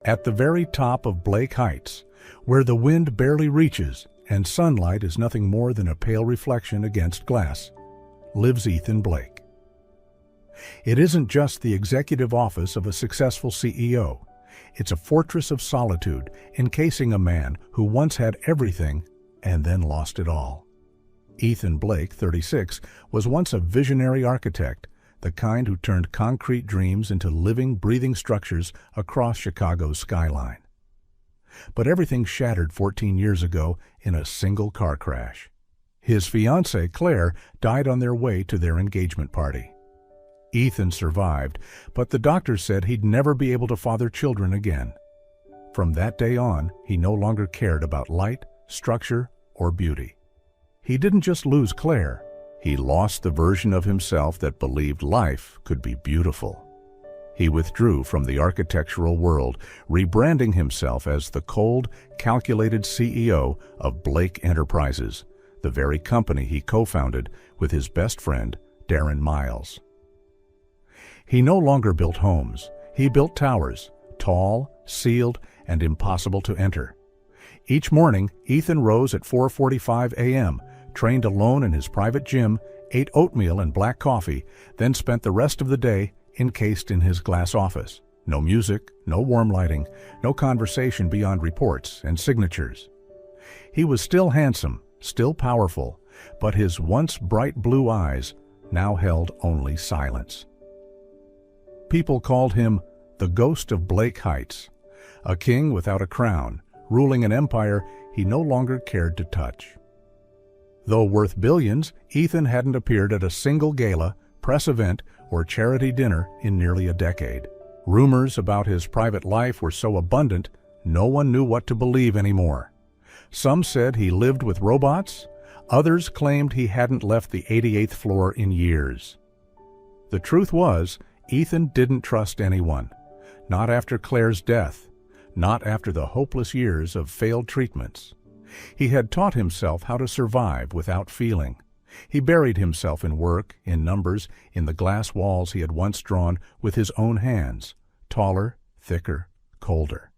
At the very top of Blake Heights, where the wind barely reaches and sunlight is nothing more than a pale reflection against glass, lives Ethan Blake. It isn't just the executive office of a successful CEO. It's a fortress of solitude encasing a man who once had everything and then lost it all. Ethan Blake, 36, was once a visionary architect, the kind who turned concrete dreams into living, breathing structures across Chicago's skyline. But everything shattered 14 years ago in a single car crash. His fiancée, Claire, died on their way to their engagement party. Ethan survived, but the doctor said he'd never be able to father children again. From that day on, he no longer cared about light, structure, or beauty. He didn't just lose Claire. He lost the version of himself that believed life could be beautiful. He withdrew from the architectural world, rebranding himself as the cold, calculated CEO of Blake Enterprises, the very company he co-founded with his best friend, Darren Miles. He no longer built homes. He built towers, tall, sealed, and impossible to enter. Each morning, Ethan rose at 4:45 a.m., trained alone in his private gym, ate oatmeal and black coffee, then spent the rest of the day encased in his glass office. No music, no warm lighting, no conversation beyond reports and signatures. He was still handsome, still powerful, but his once bright blue eyes now held only silence. People called him the ghost of Blake Heights, a king without a crown, ruling an empire he no longer cared to touch. Though worth billions, Ethan hadn't appeared at a single gala, press event, or charity dinner in nearly a decade. Rumors about his private life were so abundant, no one knew what to believe anymore. Some said he lived with robots, others claimed he hadn't left the 88th floor in years. The truth was, Ethan didn't trust anyone, not after Claire's death, not after the hopeless years of failed treatments. He had taught himself how to survive without feeling. He buried himself in work, in numbers, in the glass walls he had once drawn with his own hands, taller, thicker, colder.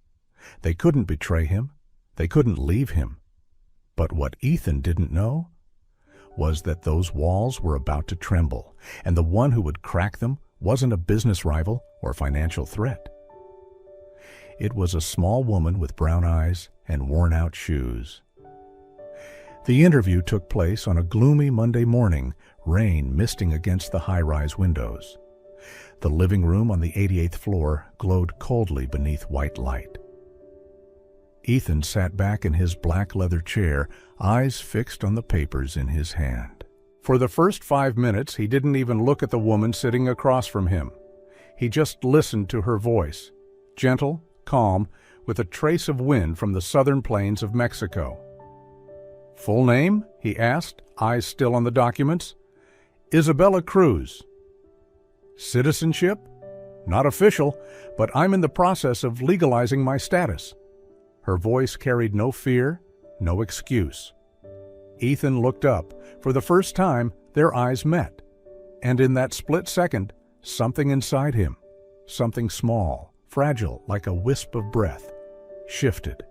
They couldn't betray him. They couldn't leave him. But what Ethan didn't know was that those walls were about to tremble, and the one who would crack them wasn't a business rival or financial threat. It was a small woman with brown eyes and worn-out shoes. The interview took place on a gloomy Monday morning, rain misting against the high-rise windows. The living room on the 88th floor glowed coldly beneath white light. Ethan sat back in his black leather chair, eyes fixed on the papers in his hand. For the first 5 minutes, he didn't even look at the woman sitting across from him. He just listened to her voice, gentle, calm, with a trace of wind from the southern plains of Mexico. "Full name?" he asked, eyes still on the documents. "Isabella Cruz." "Citizenship?" "Not official, but I'm in the process of legalizing my status." Her voice carried no fear, no excuse. Ethan looked up. For the first time, their eyes met. And in that split second, something inside him, something small, fragile like a wisp of breath, shifted.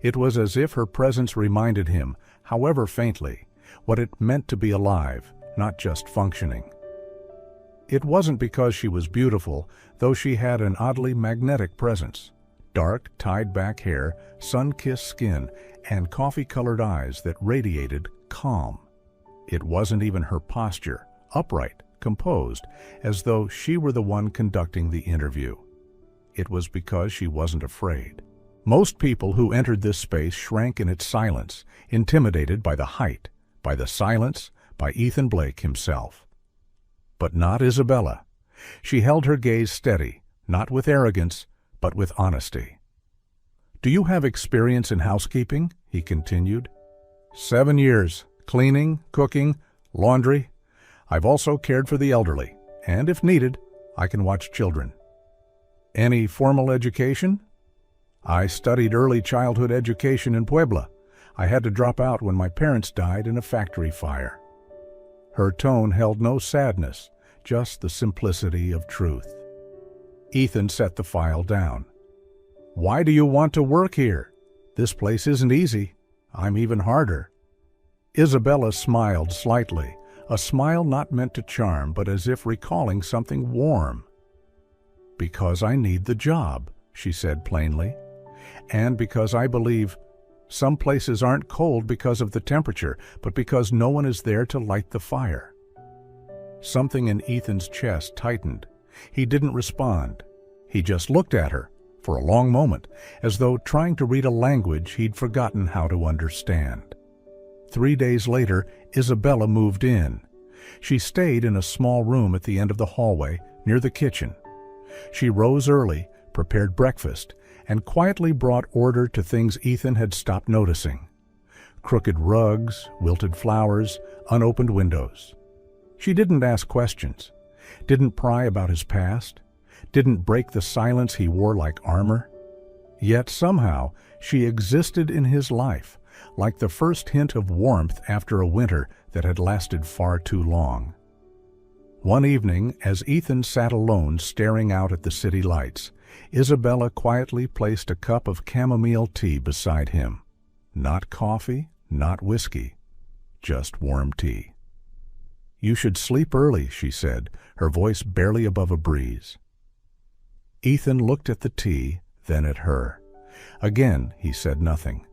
It was as if her presence reminded him, however faintly, what it meant to be alive, not just functioning. It wasn't because she was beautiful, though she had an oddly magnetic presence. Dark, tied-back hair, sun-kissed skin, and coffee-colored eyes that radiated calm. It wasn't even her posture, upright, composed, as though she were the one conducting the interview. It was because she wasn't afraid. Most people who entered this space shrank in its silence, intimidated by the height, by the silence, by Ethan Blake himself. But not Isabella. She held her gaze steady, not with arrogance, but with honesty. "Do you have experience in housekeeping?" he continued. 7 years, cleaning, cooking, laundry. I've also cared for the elderly, and if needed, I can watch children." "Any formal education?" "I studied early childhood education in Puebla. I had to drop out when my parents died in a factory fire." Her tone held no sadness, just the simplicity of truth. Ethan set the file down. Why do you want to work here? This place isn't easy. I'm even harder." Isabella smiled slightly, a smile not meant to charm, but as if recalling something warm. "Because I need the job," she said plainly, "and because I believe some places aren't cold because of the temperature, but because no one is there to light the fire." Something in Ethan's chest tightened. He didn't respond. He just looked at her for a long moment, as though trying to read a language he'd forgotten how to understand. 3 days later, Isabella moved in. She stayed in a small room at the end of the hallway, near the kitchen. She rose early, prepared breakfast, and quietly brought order to things Ethan had stopped noticing. Crooked rugs, wilted flowers, unopened windows. She didn't ask questions, didn't pry about his past, didn't break the silence he wore like armor. Yet somehow she existed in his life, like the first hint of warmth after a winter that had lasted far too long. One evening, as Ethan sat alone staring out at the city lights, Isabella quietly placed a cup of chamomile tea beside him. Not coffee, not whiskey, just warm tea. "You should sleep early," she said, her voice barely above a breeze. Ethan looked at the tea, then at her. Again he said nothing,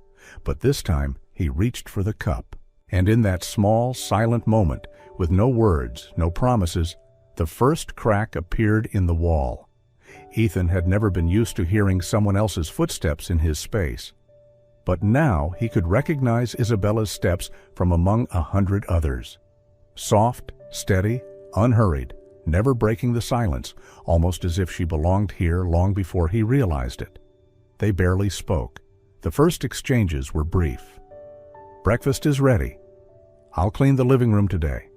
but this time he reached for the cup, and in that small, silent moment, with no words, no promises, the first crack appeared in the wall. Ethan had never been used to hearing someone else's footsteps in his space, but now he could recognize Isabella's steps from among 100 others. Soft, steady, unhurried, never breaking the silence, almost as if she belonged here long before he realized it. They barely spoke. The first exchanges were brief. "Breakfast is ready. I'll clean the living room today.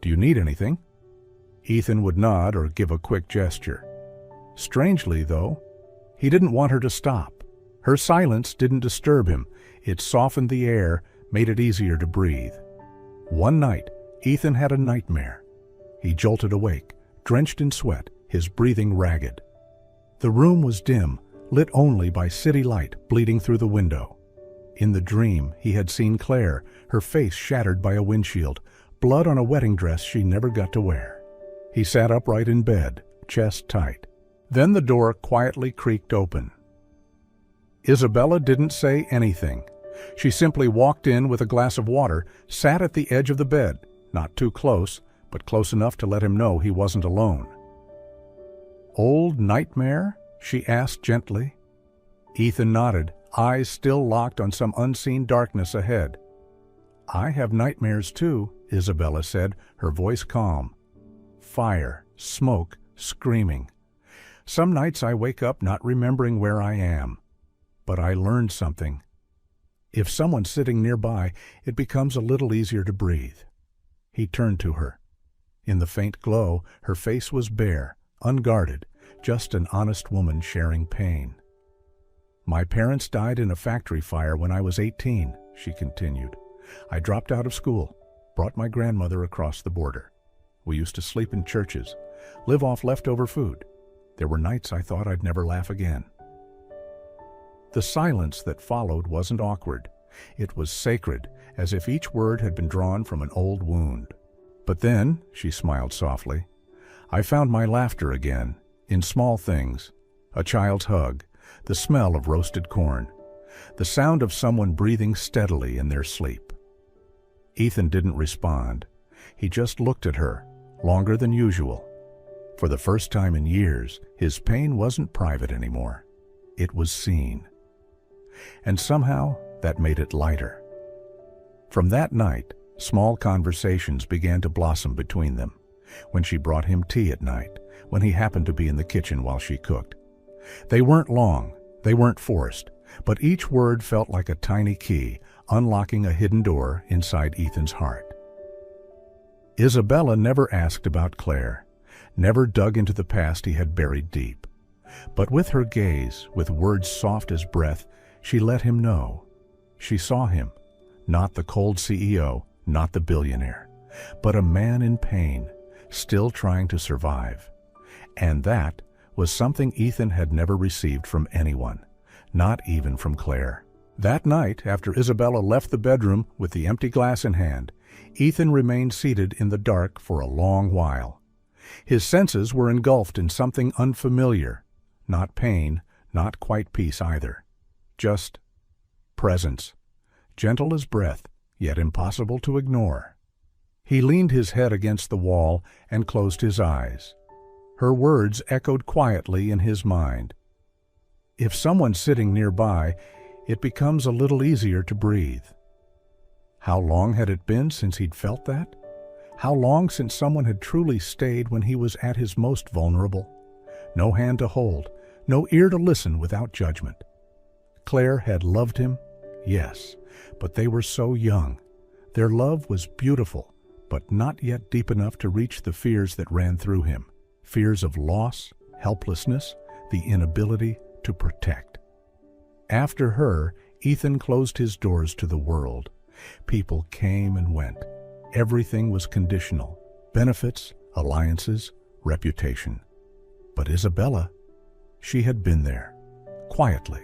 Do you need anything?" Ethan would nod or give a quick gesture. Strangely, though, he didn't want her to stop. Her silence didn't disturb him. It softened the air, made it easier to breathe. One night, Ethan had a nightmare. He jolted awake, drenched in sweat, his breathing ragged. The room was dim, lit only by city light bleeding through the window. In the dream, he had seen Claire, her face shattered by a windshield, blood on a wedding dress she never got to wear. He sat upright in bed, chest tight. Then the door quietly creaked open. Isabella didn't say anything. She simply walked in with a glass of water, sat at the edge of the bed, not too close, but close enough to let him know he wasn't alone. "Old nightmare?" she asked gently. Ethan nodded, eyes still locked on some unseen darkness ahead. "I have nightmares too," Isabella said, her voice calm. "Fire, smoke, screaming. Some nights I wake up not remembering where I am. But I learned something. If someone's sitting nearby, it becomes a little easier to breathe." He turned to her. In the faint glow, her face was bare, unguarded, just an honest woman sharing pain. "My parents died in a factory fire when I was 18, she continued. "I dropped out of school, brought my grandmother across the border. We used to sleep in churches, live off leftover food. There were nights I thought I'd never laugh again." The silence that followed wasn't awkward. It was sacred, as if each word had been drawn from an old wound. "But then," she smiled softly, "I found my laughter again, in small things. A child's hug, the smell of roasted corn, the sound of someone breathing steadily in their sleep." Ethan didn't respond. He just looked at her, longer than usual. For the first time in years, his pain wasn't private anymore. It was seen. And somehow, that made it lighter. From that night, small conversations began to blossom between them. When she brought him tea at night, when he happened to be in the kitchen while she cooked. They weren't long, they weren't forced, but each word felt like a tiny key, unlocking a hidden door inside Ethan's heart. Isabella never asked about Claire, never dug into the past he had buried deep. But with her gaze, with words soft as breath, she let him know. She saw him, not the cold CEO, not the billionaire, but a man in pain, still trying to survive. And that was something Ethan had never received from anyone, not even from Claire. That night, after Isabella left the bedroom with the empty glass in hand, Ethan remained seated in the dark for a long while. His senses were engulfed in something unfamiliar, not pain, not quite peace either. Just presence, gentle as breath, yet impossible to ignore. He leaned his head against the wall and closed his eyes. Her words echoed quietly in his mind. If someone's sitting nearby, it becomes a little easier to breathe. How long had it been since he'd felt that? How long since someone had truly stayed when he was at his most vulnerable? No hand to hold, no ear to listen without judgment. Claire had loved him, yes, but they were so young. Their love was beautiful, but not yet deep enough to reach the fears that ran through him. Fears of loss, helplessness, the inability to protect. After her, Ethan closed his doors to the world. People came and went. Everything was conditional. Benefits, alliances, reputation. But Isabella, she had been there, quietly,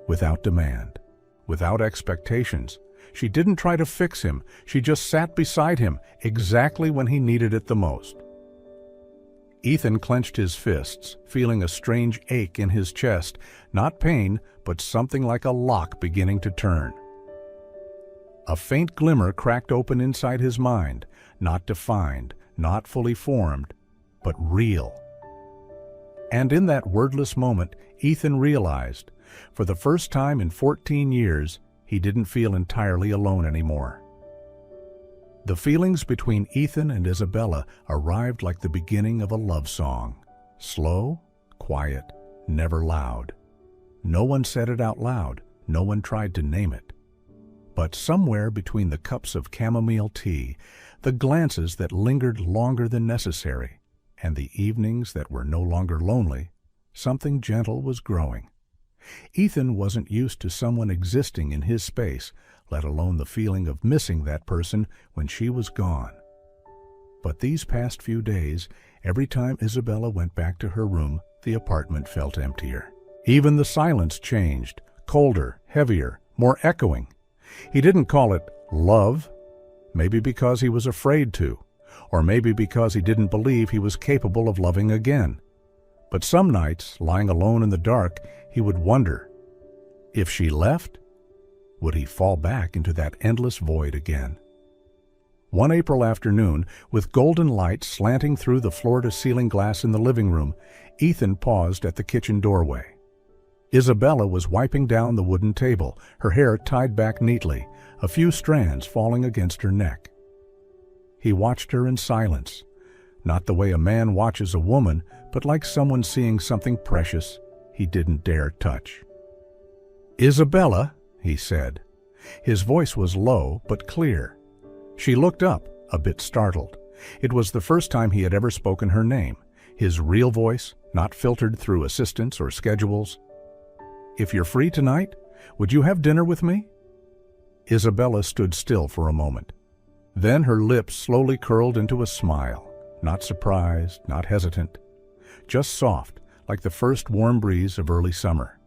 without demand, without expectations. She didn't try to fix him. She just sat beside him, exactly when he needed it the most. Ethan clenched his fists, feeling a strange ache in his chest, not pain, but something like a lock beginning to turn. A faint glimmer cracked open inside his mind, not defined, not fully formed, but real. And in that wordless moment, Ethan realized, for the first time in 14 years, he didn't feel entirely alone anymore. The feelings between Ethan and Isabella arrived like the beginning of a love song. Slow, quiet, never loud. No one said it out loud. No one tried to name it. But somewhere between the cups of chamomile tea, the glances that lingered longer than necessary, and the evenings that were no longer lonely, something gentle was growing. Ethan wasn't used to someone existing in his space, let alone the feeling of missing that person when she was gone. But these past few days, every time Isabella went back to her room, the apartment felt emptier. Even the silence changed, colder, heavier, more echoing. He didn't call it love, maybe because he was afraid to, or maybe because he didn't believe he was capable of loving again. But some nights, lying alone in the dark, he would wonder, if she left, would he fall back into that endless void again? One April afternoon, with golden light slanting through the floor-to-ceiling glass in the living room, Ethan paused at the kitchen doorway. Isabella was wiping down the wooden table, her hair tied back neatly, a few strands falling against her neck. He watched her in silence, not the way a man watches a woman, but like someone seeing something precious he didn't dare touch. "Isabella," he said. His voice was low but clear. She looked up, a bit startled. It was the first time he had ever spoken her name, his real voice, not filtered through assistants or schedules. "If you're free tonight, would you have dinner with me?" Isabella stood still for a moment. Then her lips slowly curled into a smile, not surprised, not hesitant, just soft, like the first warm breeze of early summer.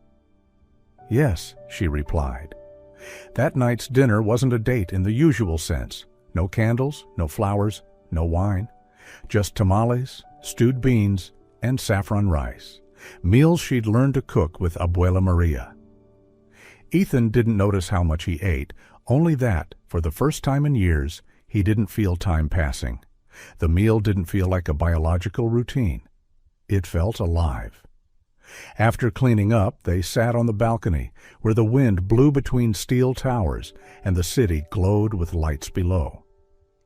"Yes," she replied. That night's dinner wasn't a date in the usual sense. No candles, no flowers, no wine. Just tamales, stewed beans, and saffron rice. Meals she'd learned to cook with Abuela Maria. Ethan didn't notice how much he ate, only that, for the first time in years, he didn't feel time passing. The meal didn't feel like a biological routine. It felt alive. After cleaning up, they sat on the balcony, where the wind blew between steel towers and the city glowed with lights below.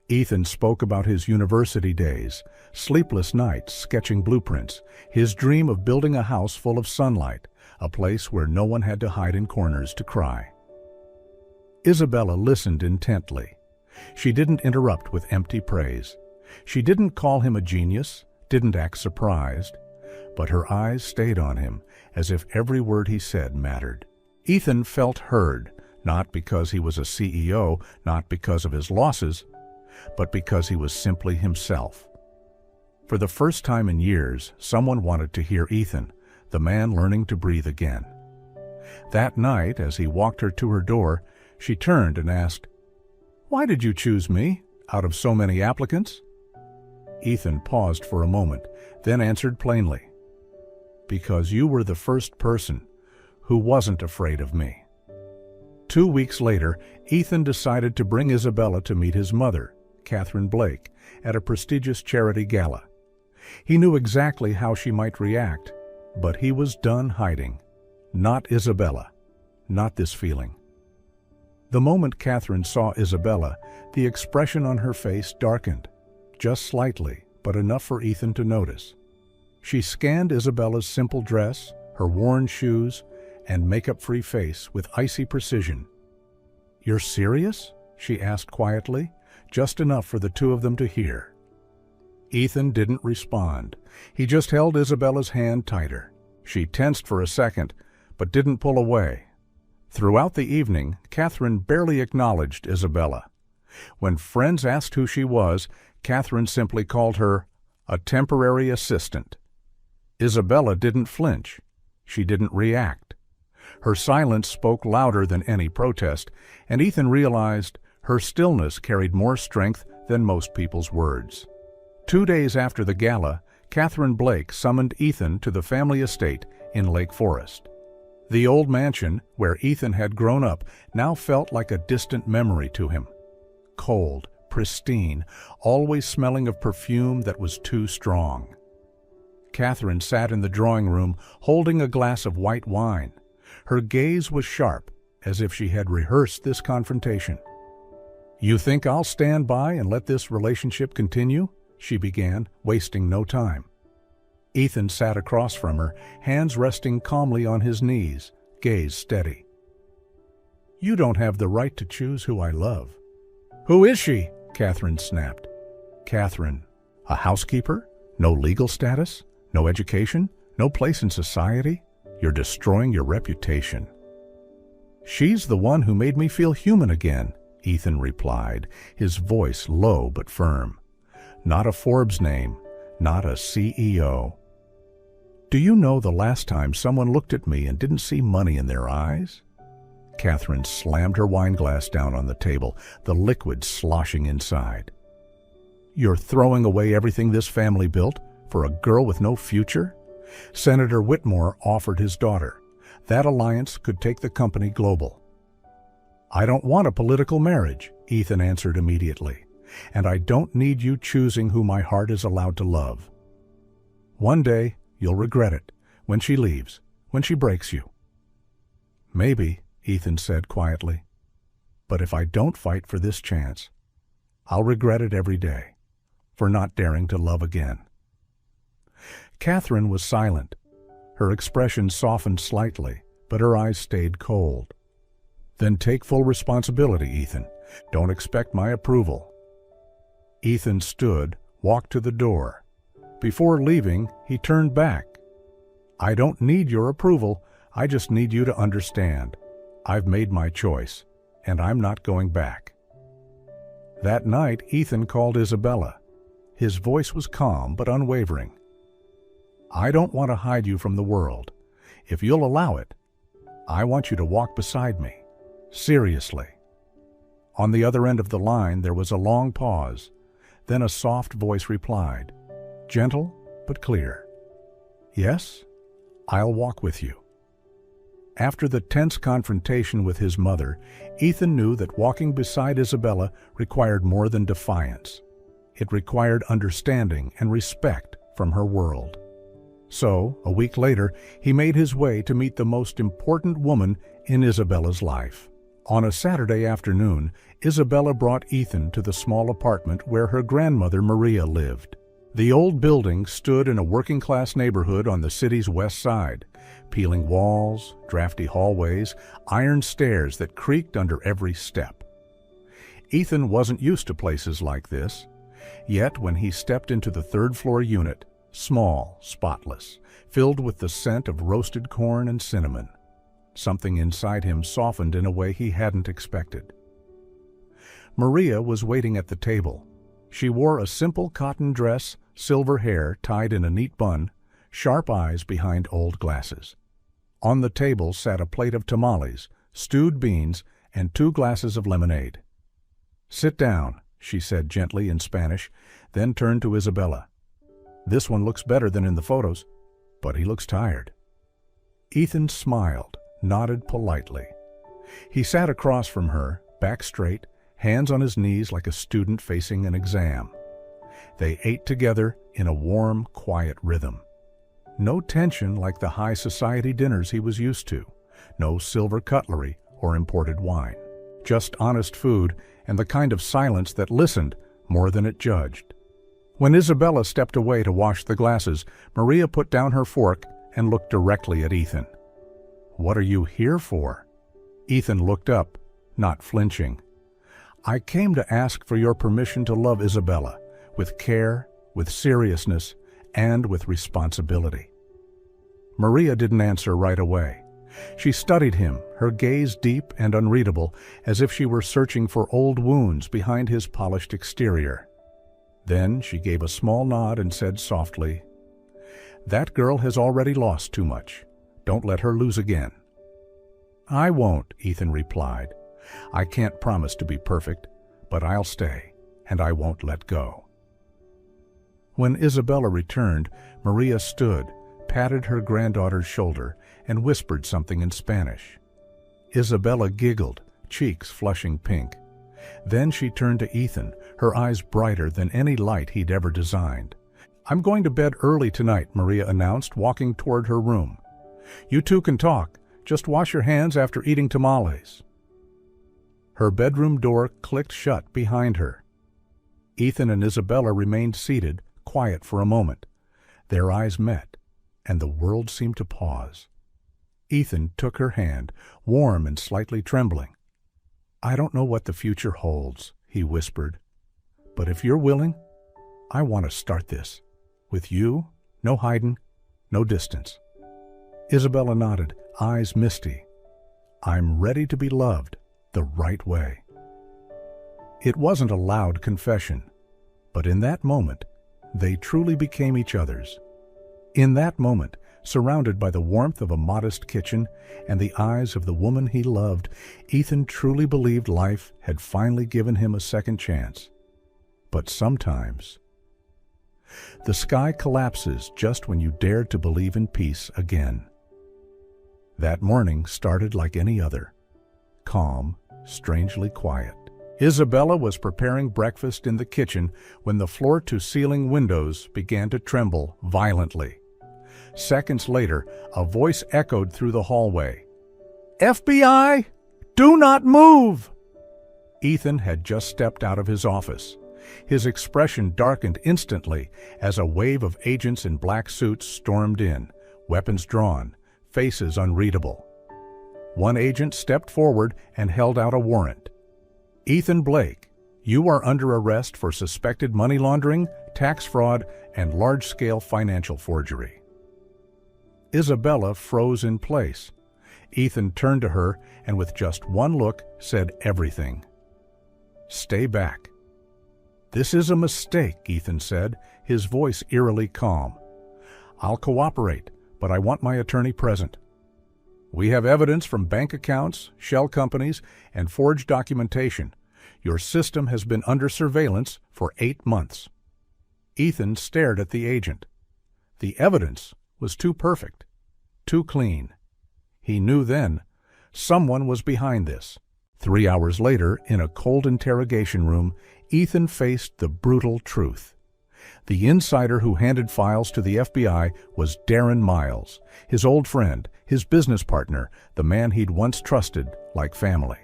Ethan spoke about his university days, sleepless nights sketching blueprints, his dream of building a house full of sunlight, a place where no one had to hide in corners to cry. Isabella listened intently. She didn't interrupt with empty praise. She didn't call him a genius, didn't act surprised, but her eyes stayed on him as if every word he said mattered. Ethan felt heard, not because he was a CEO, not because of his losses, but because he was simply himself. For the first time in years, someone wanted to hear Ethan, the man learning to breathe again. That night, as he walked her to her door, she turned and asked, "Why did you choose me, out of so many applicants?" Ethan paused for a moment, then answered plainly, "Because you were the first person who wasn't afraid of me." 2 weeks later, Ethan decided to bring Isabella to meet his mother, Catherine Blake, at a prestigious charity gala. He knew exactly how she might react, but he was done hiding. Not Isabella, not this feeling. The moment Catherine saw Isabella, the expression on her face darkened, just slightly, but enough for Ethan to notice. She scanned Isabella's simple dress, her worn shoes, and makeup-free face with icy precision. "You're serious?" she asked quietly, just enough for the two of them to hear. Ethan didn't respond. He just held Isabella's hand tighter. She tensed for a second, but didn't pull away. Throughout the evening, Catherine barely acknowledged Isabella. When friends asked who she was, Catherine simply called her a temporary assistant. Isabella didn't flinch. She didn't react. Her silence spoke louder than any protest, and Ethan realized her stillness carried more strength than most people's words. 2 days after the gala, Catherine Blake summoned Ethan to the family estate in Lake Forest. The old mansion, where Ethan had grown up, now felt like a distant memory to him. Cold, pristine, always smelling of perfume that was too strong. Catherine sat in the drawing room, holding a glass of white wine. Her gaze was sharp, as if she had rehearsed this confrontation. "You think I'll stand by and let this relationship continue?" she began, wasting no time. Ethan sat across from her, hands resting calmly on his knees, gaze steady. "You don't have the right to choose who I love." "Who is she?" Catherine snapped. "Catherine, a housekeeper? No legal status? No education? No place in society? You're destroying your reputation." "She's the one who made me feel human again," Ethan replied, his voice low but firm. "Not a Forbes name, not a CEO. Do you know the last time someone looked at me and didn't see money in their eyes?" Catherine slammed her wine glass down on the table, the liquid sloshing inside. "You're throwing away everything this family built for a girl with no future?" Senator Whitmore offered his daughter. That alliance could take the company global. "I don't want a political marriage," Ethan answered immediately, "and I don't need you choosing who my heart is allowed to love. One day, you'll regret it, when she leaves, when she breaks you." "Maybe," Ethan said quietly, "but if I don't fight for this chance, I'll regret it every day, for not daring to love again." Catherine was silent. Her expression softened slightly, but her eyes stayed cold. "Then take full responsibility, Ethan. Don't expect my approval." Ethan stood, walked to the door. Before leaving, he turned back. "I don't need your approval. I just need you to understand. I've made my choice, and I'm not going back." That night, Ethan called Isabella. His voice was calm but unwavering. "I don't want to hide you from the world. If you'll allow it, I want you to walk beside me. Seriously." On the other end of the line, there was a long pause. Then a soft voice replied, gentle but clear, "Yes, I'll walk with you." After the tense confrontation with his mother, Ethan knew that walking beside Isabella required more than defiance. It required understanding and respect from her world. So, a week later, he made his way to meet the most important woman in Isabella's life. On a Saturday afternoon, Isabella brought Ethan to the small apartment where her grandmother Maria lived. The old building stood in a working-class neighborhood on the city's west side. Peeling walls, drafty hallways, iron stairs that creaked under every step. Ethan wasn't used to places like this. Yet when he stepped into the third-floor unit, small, spotless, filled with the scent of roasted corn and cinnamon, something inside him softened in a way he hadn't expected. Maria was waiting at the table. She wore a simple cotton dress, silver hair tied in a neat bun, sharp eyes behind old glasses. On the table sat a plate of tamales, stewed beans, and 2 glasses of lemonade. "Sit down," she said gently in Spanish, then turned to Isabella. "This one looks better than in the photos, but he looks tired." Ethan smiled, nodded politely. He sat across from her, back straight, hands on his knees like a student facing an exam. They ate together in a warm, quiet rhythm. No tension like the high society dinners he was used to, no silver cutlery or imported wine. Just honest food and the kind of silence that listened more than it judged. When Isabella stepped away to wash the glasses, Maria put down her fork and looked directly at Ethan. "What are you here for?" Ethan looked up, not flinching. "I came to ask for your permission to love Isabella, with care, with seriousness, and with responsibility." Maria didn't answer right away. She studied him, her gaze deep and unreadable, as if she were searching for old wounds behind his polished exterior. Then she gave a small nod and said softly, "That girl has already lost too much. Don't let her lose again." "I won't," Ethan replied. "I can't promise to be perfect, but I'll stay, and I won't let go." When Isabella returned, Maria stood, patted her granddaughter's shoulder, and whispered something in Spanish. Isabella giggled, cheeks flushing pink. Then she turned to Ethan, her eyes brighter than any light he'd ever designed. "I'm going to bed early tonight," Maria announced, walking toward her room. "You two can talk. Just wash your hands after eating tamales." Her bedroom door clicked shut behind her. Ethan and Isabella remained seated, quiet for a moment. Their eyes met, and the world seemed to pause. Ethan took her hand, warm and slightly trembling. "I don't know what the future holds," he whispered. "But if you're willing, I want to start this. With you, no hiding, no distance." Isabella nodded, eyes misty. "I'm ready to be loved the right way." It wasn't a loud confession, but in that moment, they truly became each other's. In that moment, surrounded by the warmth of a modest kitchen and the eyes of the woman he loved, Ethan truly believed life had finally given him a second chance. But sometimes, the sky collapses just when you dare to believe in peace again. That morning started like any other, calm, strangely quiet. Isabella was preparing breakfast in the kitchen when the floor-to-ceiling windows began to tremble violently. Seconds later, a voice echoed through the hallway. "FBI, do not move!" Ethan had just stepped out of his office. His expression darkened instantly as a wave of agents in black suits stormed in, weapons drawn, faces unreadable. One agent stepped forward and held out a warrant. "Ethan Blake, you are under arrest for suspected money laundering, tax fraud, and large-scale financial forgery." Isabella froze in place. Ethan turned to her and with just one look said everything. "Stay back." "This is a mistake," Ethan said, his voice eerily calm. "I'll cooperate, but I want my attorney present. We have evidence from bank accounts, shell companies, and forged documentation. Your system has been under surveillance for 8 months. Ethan stared at the agent. The evidence was too perfect, too clean. He knew then someone was behind this. 3 hours later, in a cold interrogation room, Ethan faced the brutal truth. The insider who handed files to the FBI was Darren Miles, his old friend, his business partner, the man he'd once trusted like family.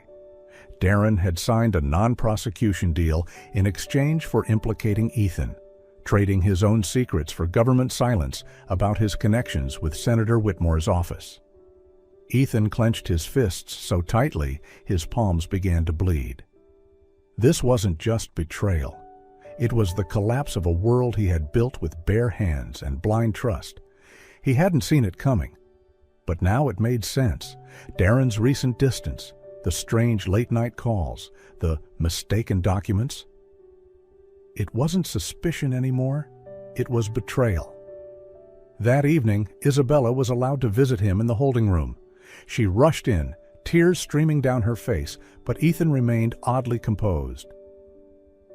Darren had signed a non-prosecution deal in exchange for implicating Ethan, trading his own secrets for government silence about his connections with Senator Whitmore's office. Ethan clenched his fists so tightly his palms began to bleed. This wasn't just betrayal. It was the collapse of a world he had built with bare hands and blind trust. He hadn't seen it coming, but now it made sense. Darren's recent distance, the strange late-night calls, the mistaken documents. It wasn't suspicion anymore. It was betrayal. That evening, Isabella was allowed to visit him in the holding room. She rushed in, tears streaming down her face, but Ethan remained oddly composed.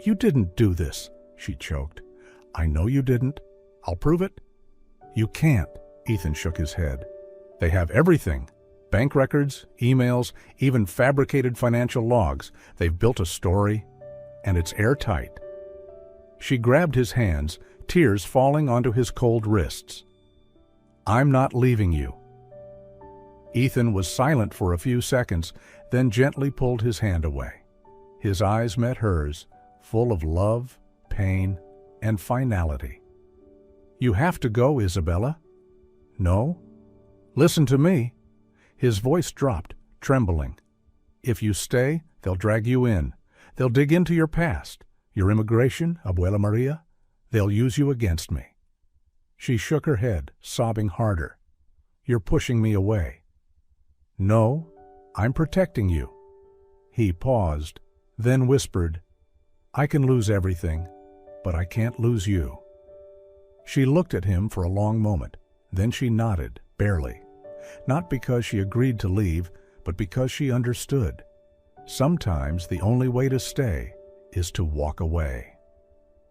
"You didn't do this," she choked. "I know you didn't. I'll prove it." "You can't," Ethan shook his head. "They have everything. Bank records, emails, even fabricated financial logs. They've built a story, and it's airtight." She grabbed his hands, tears falling onto his cold wrists. "I'm not leaving you." Ethan was silent for a few seconds, then gently pulled his hand away. His eyes met hers, full of love, pain, and finality. "You have to go, Isabella." "No." "Listen to me." His voice dropped, trembling. "If you stay, they'll drag you in. They'll dig into your past, your immigration, Abuela Maria. They'll use you against me." She shook her head, sobbing harder. "You're pushing me away." "No, I'm protecting you." He paused, then whispered, "I can lose everything, but I can't lose you." She looked at him for a long moment, then she nodded, barely. Not because she agreed to leave, but because she understood. Sometimes the only way to stay is to walk away.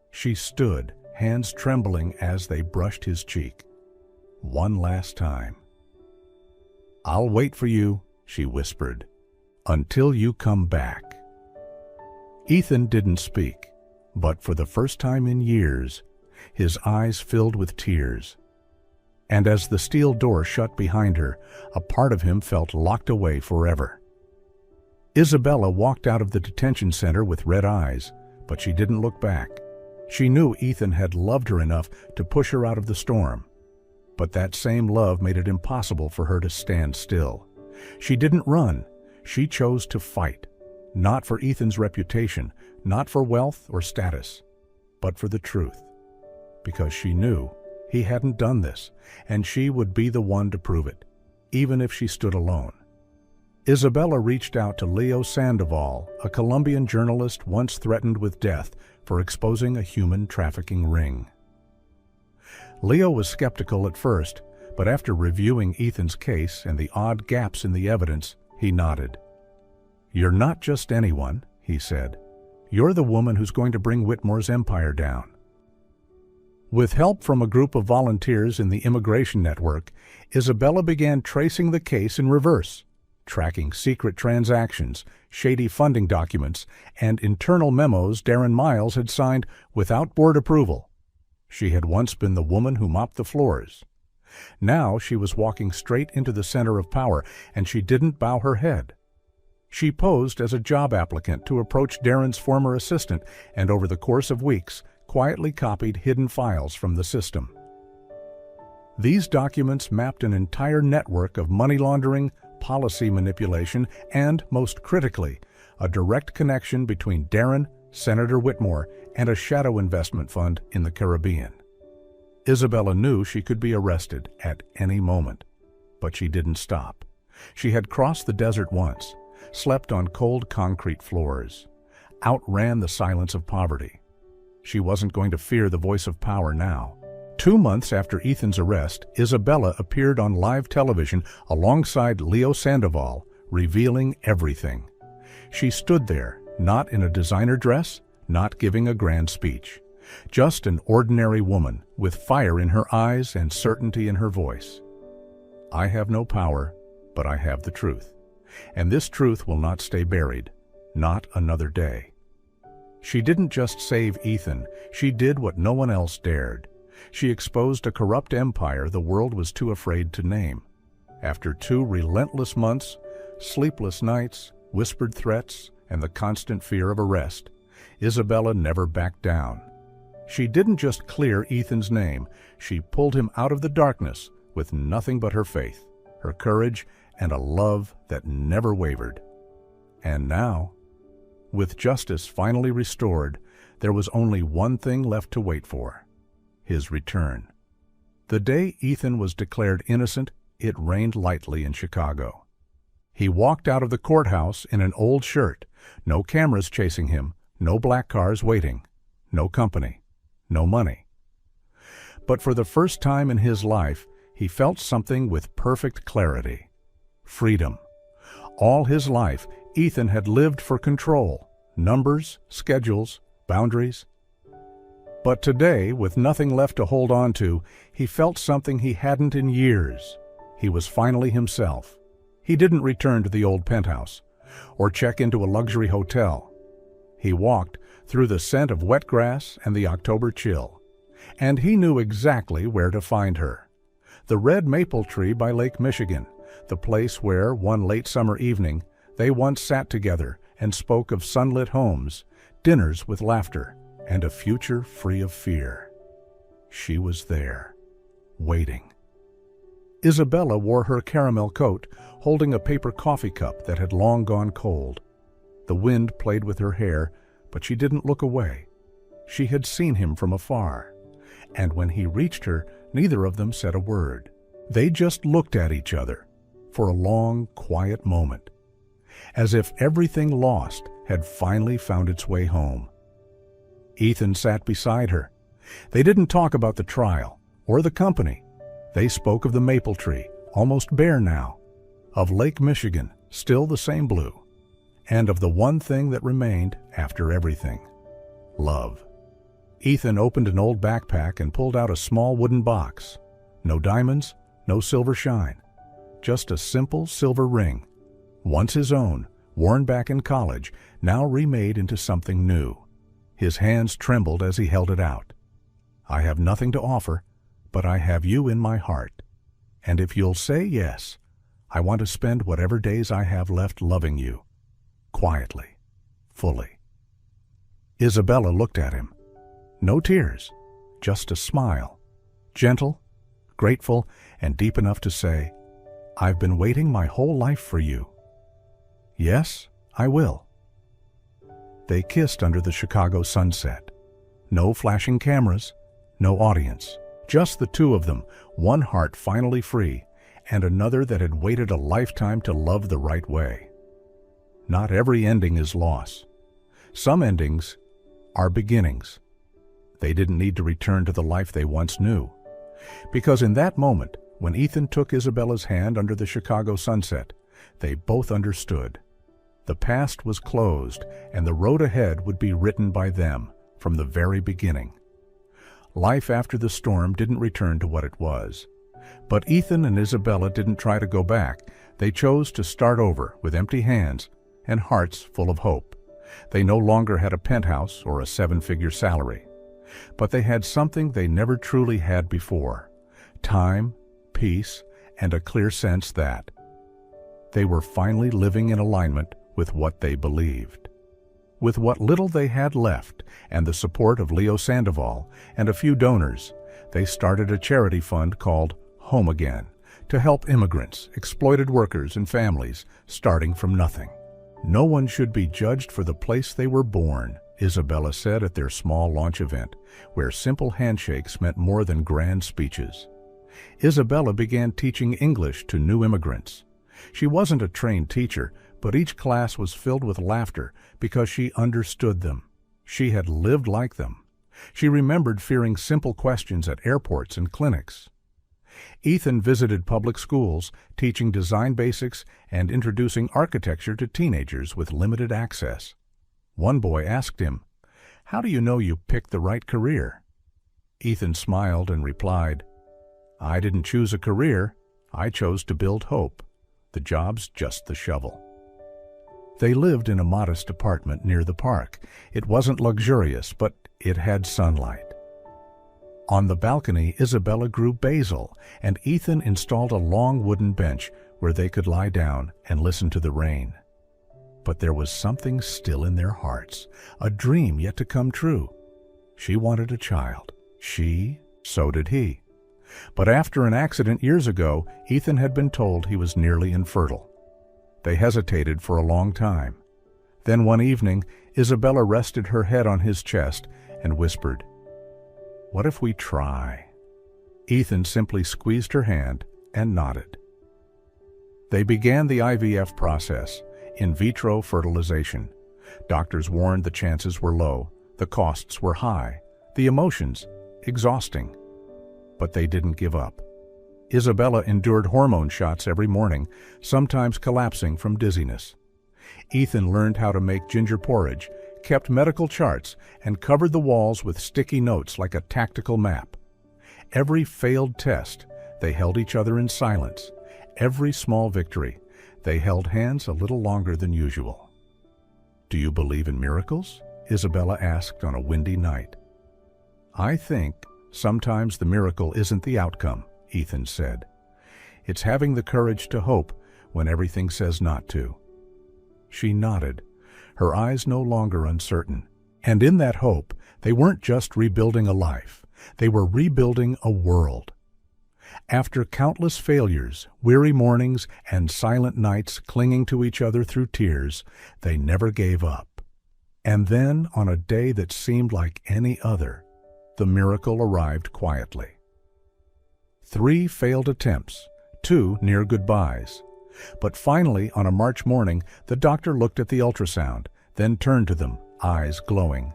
She stood, hands trembling as they brushed his cheek. One last time. "I'll wait for you," she whispered, "until you come back." Ethan didn't speak, but for the first time in years, his eyes filled with tears. And as the steel door shut behind her, a part of him felt locked away forever. Isabella walked out of the detention center with red eyes, but she didn't look back. She knew Ethan had loved her enough to push her out of the storm. But that same love made it impossible for her to stand still. She didn't run. She chose to fight, not for Ethan's reputation, not for wealth or status, but for the truth. Because she knew he hadn't done this, and she would be the one to prove it, even if she stood alone. Isabella reached out to Leo Sandoval, a Colombian journalist once threatened with death for exposing a human trafficking ring. Leo was skeptical at first, but after reviewing Ethan's case and the odd gaps in the evidence, he nodded. "You're not just anyone," he said. "You're the woman who's going to bring Whitmore's empire down." With help from a group of volunteers in the immigration network, Isabella began tracing the case in reverse, tracking secret transactions, shady funding documents, and internal memos Darren Miles had signed without board approval. She had once been the woman who mopped the floors. Now she was walking straight into the center of power, and she didn't bow her head. She posed as a job applicant to approach Darren's former assistant, and over the course of weeks, quietly copied hidden files from the system. These documents mapped an entire network of money laundering, policy manipulation, and, most critically, a direct connection between Darren, Senator Whitmore, and a shadow investment fund in the Caribbean. Isabella knew she could be arrested at any moment, but she didn't stop. She had crossed the desert once, slept on cold concrete floors, outran the silence of poverty. She wasn't going to fear the voice of power now. 2 months after Ethan's arrest, Isabella appeared on live television alongside Leo Sandoval, revealing everything. She stood there, not in a designer dress, not giving a grand speech. Just an ordinary woman with fire in her eyes and certainty in her voice. "I have no power, but I have the truth. And this truth will not stay buried, not another day." She didn't just save Ethan, she did what no one else dared. She exposed a corrupt empire the world was too afraid to name. After 2 relentless months, sleepless nights, whispered threats, and the constant fear of arrest, Isabella never backed down. She didn't just clear Ethan's name, she pulled him out of the darkness with nothing but her faith, her courage, and a love that never wavered. And now, with justice finally restored, there was only one thing left to wait for: his return. The day Ethan was declared innocent, it rained lightly in Chicago. He walked out of the courthouse in an old shirt, no cameras chasing him, no black cars waiting, no company, no money. But for the first time in his life, he felt something with perfect clarity: freedom. All his life, Ethan had lived for control, numbers, schedules, boundaries. But today, with nothing left to hold on to, he felt something he hadn't in years. He was finally himself. He didn't return to the old penthouse or check into a luxury hotel. He walked through the scent of wet grass and the October chill, and he knew exactly where to find her. The red maple tree by Lake Michigan, the place where, one late summer evening, they once sat together and spoke of sunlit homes, dinners with laughter, and a future free of fear. She was there, waiting. Isabella wore her caramel coat, holding a paper coffee cup that had long gone cold. The wind played with her hair, but she didn't look away. She had seen him from afar, and when he reached her, neither of them said a word. They just looked at each other for a long, quiet moment, as if everything lost had finally found its way home. Ethan sat beside her. They didn't talk about the trial or the company. They spoke of the maple tree, almost bare now, of Lake Michigan, still the same blue, and of the one thing that remained after everything: love. Ethan opened an old backpack and pulled out a small wooden box. No diamonds, no silver shine, just a simple silver ring, once his own, worn back in college, now remade into something new. His hands trembled as he held it out. "I have nothing to offer, but I have you in my heart. And if you'll say yes, I want to spend whatever days I have left loving you, quietly, fully." Isabella looked at him. No tears, just a smile, gentle, grateful, and deep enough to say, "I've been waiting my whole life for you." "Yes, I will." They kissed under the Chicago sunset. No flashing cameras, no audience, just the two of them, one heart finally free, and another that had waited a lifetime to love the right way. Not every ending is loss. Some endings are beginnings. They didn't need to return to the life they once knew. Because in that moment, when Ethan took Isabella's hand under the Chicago sunset, they both understood. The past was closed, and the road ahead would be written by them from the very beginning. Life after the storm didn't return to what it was. But Ethan and Isabella didn't try to go back. They chose to start over with empty hands and hearts full of hope. They no longer had a penthouse or a 7-figure salary. But they had something they never truly had before: time, peace, and a clear sense that they were finally living in alignment with what they believed. With what little they had left and the support of Leo Sandoval and a few donors, they started a charity fund called Home Again to help immigrants, exploited workers, and families starting from nothing. "No one should be judged for the place they were born," Isabella said at their small launch event, where simple handshakes meant more than grand speeches. Isabella began teaching English to new immigrants. She wasn't a trained teacher, but each class was filled with laughter because she understood them. She had lived like them. She remembered fearing simple questions at airports and clinics. Ethan visited public schools, teaching design basics and introducing architecture to teenagers with limited access. One boy asked him, "How do you know you picked the right career?" Ethan smiled and replied, "I didn't choose a career. I chose to build hope. The job's just the shovel." They lived in a modest apartment near the park. It wasn't luxurious, but it had sunlight. On the balcony, Isabella grew basil, and Ethan installed a long wooden bench where they could lie down and listen to the rain. But there was something still in their hearts, a dream yet to come true. She wanted a child. So did he. But after an accident years ago, Ethan had been told he was nearly infertile. They hesitated for a long time. Then one evening, Isabella rested her head on his chest and whispered, "What if we try?" Ethan simply squeezed her hand and nodded. They began the IVF process, in vitro fertilization. Doctors warned the chances were low, the costs were high, the emotions exhausting. But they didn't give up. Isabella endured hormone shots every morning, sometimes collapsing from dizziness. Ethan learned how to make ginger porridge, kept medical charts, and covered the walls with sticky notes like a tactical map. Every failed test, they held each other in silence. Every small victory, they held hands a little longer than usual. "Do you believe in miracles?" Isabella asked on a windy night. "I think sometimes the miracle isn't the outcome," Ethan said. "It's having the courage to hope when everything says not to." She nodded, her eyes no longer uncertain. And in that hope, they weren't just rebuilding a life, they were rebuilding a world. After countless failures, weary mornings, and silent nights clinging to each other through tears, they never gave up. And then, on a day that seemed like any other, the miracle arrived quietly. 3 failed attempts, 2 near goodbyes. But finally, on a March morning, the doctor looked at the ultrasound, then turned to them, eyes glowing.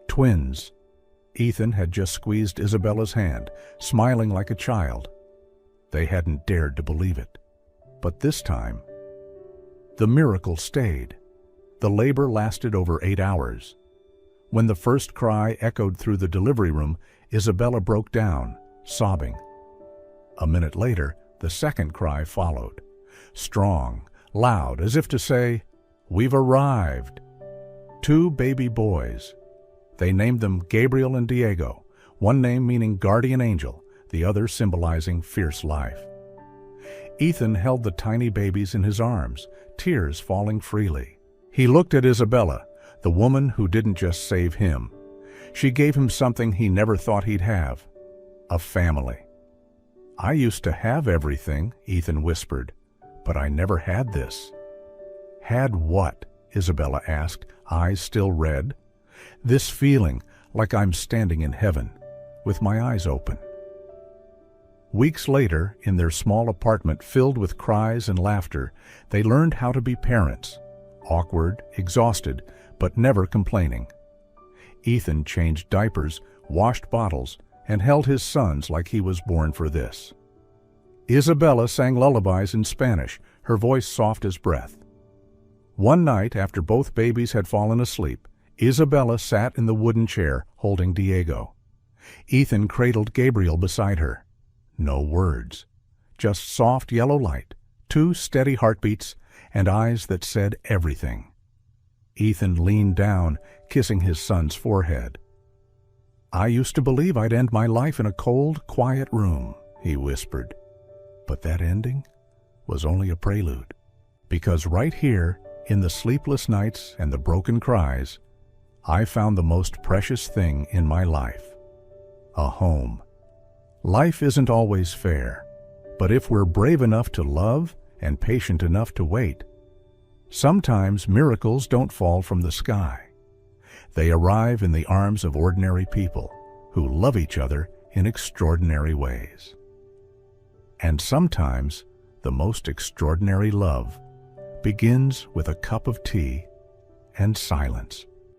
Twins. Ethan had just squeezed Isabella's hand, smiling like a child. They hadn't dared to believe it. But this time, the miracle stayed. The labor lasted over 8 hours. When the first cry echoed through the delivery room, Isabella broke down, sobbing. A minute later, the second cry followed. Strong, loud, as if to say, "We've arrived." 2 baby boys. They named them Gabriel and Diego, one name meaning guardian angel, the other symbolizing fierce life. Ethan held the tiny babies in his arms, tears falling freely. He looked at Isabella, the woman who didn't just save him. She gave him something he never thought he'd have: a family. "I used to have everything," Ethan whispered, "but I never had this." "Had what?" Isabella asked, eyes still red. "This feeling, like I'm standing in heaven, with my eyes open." Weeks later, in their small apartment filled with cries and laughter, they learned how to be parents, awkward, exhausted, but never complaining. Ethan changed diapers, washed bottles, and held his sons like he was born for this. Isabella sang lullabies in Spanish, her voice soft as breath. One night, after both babies had fallen asleep, Isabella sat in the wooden chair, holding Diego. Ethan cradled Gabriel beside her. No words, just soft yellow light, 2 steady heartbeats, and eyes that said everything. Ethan leaned down, kissing his son's forehead. "I used to believe I'd end my life in a cold, quiet room," he whispered. But that ending was only a prelude. Because right here, in the sleepless nights and the broken cries, I found the most precious thing in my life: a home. Life isn't always fair, but if we're brave enough to love and patient enough to wait, sometimes miracles don't fall from the sky. They arrive in the arms of ordinary people who love each other in extraordinary ways. And sometimes the most extraordinary love begins with a cup of tea and silence.